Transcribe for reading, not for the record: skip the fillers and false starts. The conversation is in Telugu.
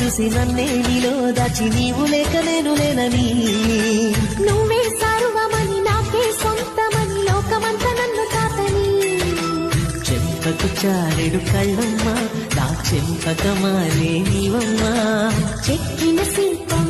చూసి నన్నే నీలో దాచి నీవు లేక నేను లేనని నువ్వే సర్వమని నాకే సొంతమని లోకమంతా నన్ను తాతని చెంపకు చారెడు కళ్ళమ్మా నా చెంపకమాలే నీవమ్మా చెక్కిన శిల్పం